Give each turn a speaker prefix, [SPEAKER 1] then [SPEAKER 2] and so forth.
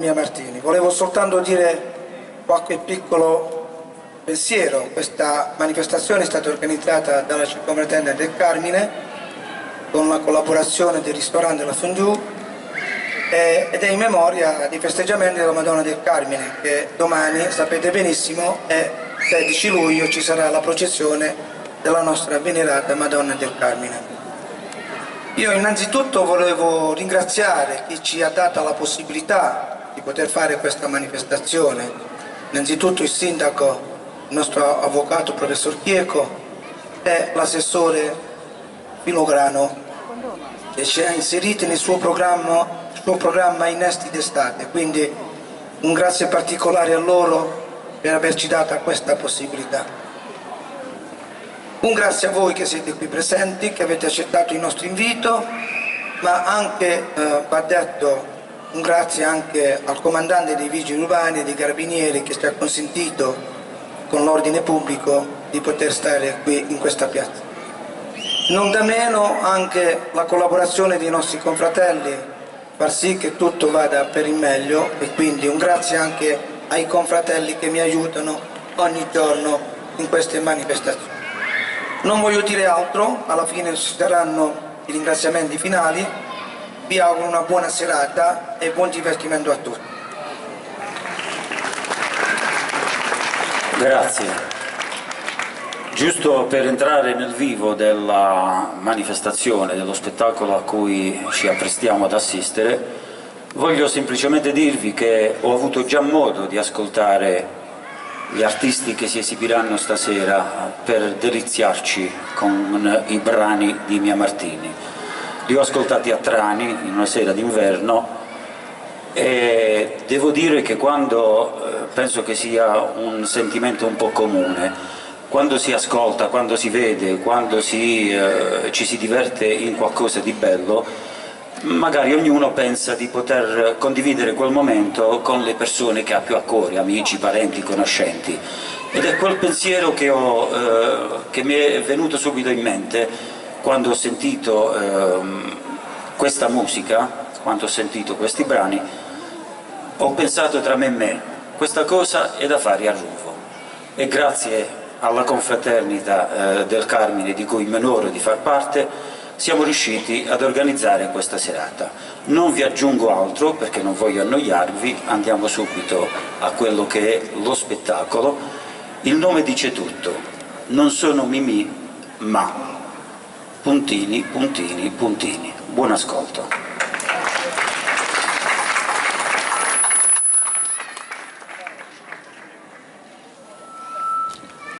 [SPEAKER 1] Mia Martini. Volevo soltanto dire qualche piccolo pensiero. Questa manifestazione è stata organizzata dalla Circonfraternita del Carmine con la collaborazione del ristorante La Fondue ed è in memoria dei festeggiamenti della Madonna del Carmine, che domani, sapete benissimo, è 16 luglio, ci sarà la processione della nostra venerata Madonna del Carmine. Io innanzitutto volevo ringraziare chi ci ha dato la possibilità di poter fare questa manifestazione, innanzitutto il sindaco, il nostro avvocato professor Chieco e l'assessore Filograno, che ci ha inseriti nel suo programma Innesti d'estate, quindi un grazie particolare a loro per averci dato questa possibilità. Un grazie a voi che siete qui presenti, che avete accettato il nostro invito, ma anche, va detto, un grazie anche al comandante dei Vigili Urbani e dei Carabinieri che ci ha consentito con l'ordine pubblico di poter stare qui in questa piazza. Non da meno anche la collaborazione dei nostri confratelli, far sì che tutto vada per il meglio, e quindi un grazie anche ai confratelli che mi aiutano ogni giorno in queste manifestazioni. Non voglio dire altro, alla fine ci saranno i ringraziamenti finali. Vi auguro una buona serata e buon divertimento a tutti.
[SPEAKER 2] Grazie. Giusto per entrare nel vivo della manifestazione, dello spettacolo a cui ci apprestiamo ad assistere, voglio semplicemente dirvi che ho avuto già modo di ascoltare gli artisti che si esibiranno stasera per deliziarci con i brani di Mia Martini. Li ho ascoltati a Trani in una sera d'inverno e devo dire che quando, penso che sia un sentimento un po' comune, quando si ascolta, quando si vede, quando ci si diverte in qualcosa di bello, magari ognuno pensa di poter condividere quel momento con le persone che ha più a cuore, amici, parenti, conoscenti. Ed è quel pensiero che mi è venuto subito in mente quando ho sentito questa musica, quando ho sentito questi brani. Ho pensato tra me e me, questa cosa è da fare a Ruvo, e grazie alla confraternita del Carmine, di cui mi onoro di far parte, siamo riusciti ad organizzare questa serata. Non vi aggiungo altro perché non voglio annoiarvi, andiamo subito a quello che è lo spettacolo. Il nome dice tutto, non sono Mimì, ma puntini, puntini, puntini. Buon ascolto.